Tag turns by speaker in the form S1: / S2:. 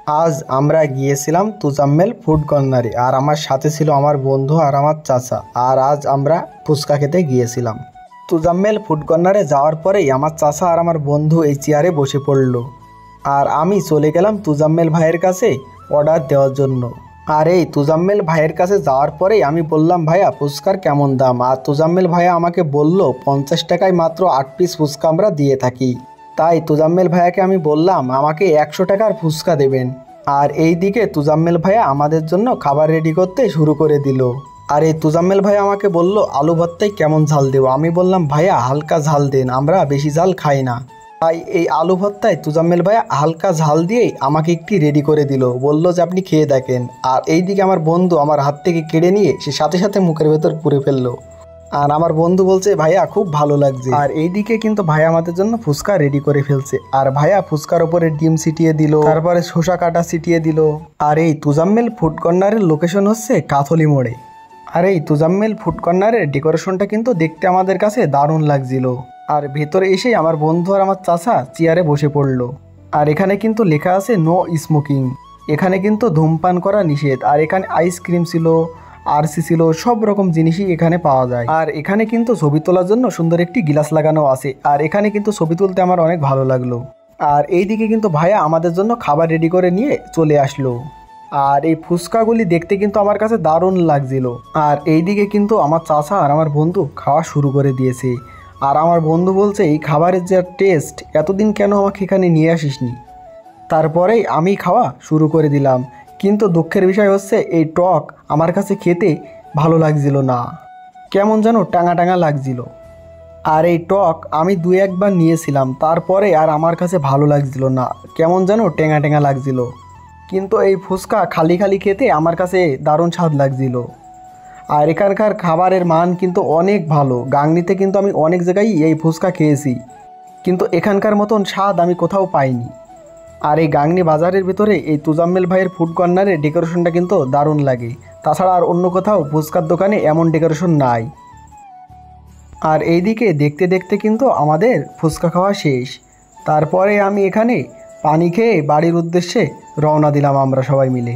S1: আজ আমরা গিয়েছিলাম তুজাম্মেল ফুড কর্নারে, আর আমার সাথে ছিল আমার বন্ধু আর আমার চাচা। আর আজ আমরা ফুচকা খেতে গিয়েছিলাম। তুজাম্মেল ফুড কর্নারে যাওয়ার পরেই আমার চাচা আর আমার বন্ধু এই চেয়ারে বসে পড়লো, আর আমি চলে গেলাম তুজাম্মেল ভাইয়ের কাছে অর্ডার দেওয়ার জন্য। আর এই তুজাম্মেল ভাইয়ের কাছে যাওয়ার পরেই আমি বললাম, ভাইয়া ফুচকার কেমন দাম? আর তুজাম্মেল ভাইয়া আমাকে বলল 50 টাকায় মাত্র 8 পিস ফুচকা আমরা দিয়ে থাকি। তাই তুজাম্মেল ভাইয়াকে আমি বললাম আমাকে 100 টাকার ফুচকা দেবেন। আর এই দিকে তুজাম্মেল ভাইয়া আমাদের জন্য খাবার রেডি করতে শুরু করে দিল। আর এই তুজাম্মেল ভাইয়া আমাকে বলল আলু ভর্তায় কেমন ঝাল দেবো? আমি বললাম ভাইয়া হালকা ঝাল দেন, আমরা বেশি ঝাল খাই না। তাই এই আলু ভর্তায় তুজাম্মেল ভাইয়া হালকা ঝাল দিয়েই আমাকে একটি রেডি করে দিল, বলল যে আপনি খেয়ে দেখেন। আর এই দিকে আমার বন্ধু আমার হাত থেকে কেড়ে নিয়ে সে সাথে সাথে মুখের ভেতর পুরে ফেললো। আর আমার বন্ধু বলছে ভাইয়া খুব ভালো লাগছে। আর এইদিকে কিন্তু ভাইয়া আমাদের জন্য ফুচকা রেডি করে ফেলছে। আর ভাইয়া ফুচকার উপরে ডিম ছিটিয়ে দিল, তারপরে শসা কাটা ছিটিয়ে দিল। আর এই তুজাম্মেল ফুড কর্নারের লোকেশন হচ্ছে কাথলি মোড়ে। আর এই তুজাম্মেল ফুড কর্নারের ডেকোরেশনটা কিন্তু দেখতে আমাদের কাছে দারুণ লাগছিল। আর ভেতরে এসেই আমার বন্ধু আর আমার চাচা চেয়ারে বসে পড়লো। আর এখানে কিন্তু লেখা আছে নো স্মোকিং, এখানে কিন্তু ধূমপান করা নিষেধ। আর এখানে আইসক্রিম ছিল, আরসি ছিল, সব রকম জিনিসই এখানে পাওয়া যায়। আর এখানে কিন্তু ছবি তোলার জন্য সুন্দর একটি গ্লাস লাগানো আছে। আর এখানে কিন্তু ছবি তুলতে আমার অনেক ভালো লাগলো। আর এইদিকে কিন্তু ভাইয়া আমাদের জন্য খাবার রেডি করে নিয়ে চলে আসলো। আর এই ফুচকাগুলি দেখতে কিন্তু আমার কাছে দারুণ লাগছিল। আর এইদিকে কিন্তু আমার চাচা আর আমার বন্ধু খাওয়া শুরু করে দিয়েছে। আর আমার বন্ধু বলছে এই খাবারের যে টেস্ট, এতদিন কেন আমাকে এখানে নিয়ে আসিসনি? তারপরেই আমি খাওয়া শুরু করে দিলাম। কিন্তু দুঃখের বিষয় হচ্ছে এই টক আমার কাছে খেতে ভালো লাগছিল না, কেমন যেন টাঙা টাঙা লাগছিল। আর এই টক আমি 2-1 বার নিয়েছিলাম, তারপরে আর আমার কাছে ভালো লাগছিল না, কেমন যেন টেঙা টেঙা লাগছিল। কিন্তু এই ফুচকা খালি খালি খেতে আমার কাছে দারুণ স্বাদ লাগছিল। আর এখানকার খাবারের মান কিন্তু অনেক ভালো। গাংনীতে কিন্তু আমি অনেক জায়গায় এই ফুচকা খেয়েছি, কিন্তু এখানকার মতন স্বাদ আমি কোথাও পাইনি। আর এই গাংনী বাজারের ভিতরে এই তুজাম্মেল ভাইয়ের ফুড কর্নারের ডেকোরেশনটা কিন্তু দারুণ লাগে। তাছাড়া আর অন্য কোথাও ফুচকার দোকানে এমন ডেকোরেশন নাই। আর এইদিকে দেখতে দেখতে কিন্তু আমাদের ফুচকা খাওয়া শেষ। তারপরে আমি এখানে পানি খেয়ে বাড়ির উদ্দেশ্যে রওনা দিলাম আমরা সবাই মিলে।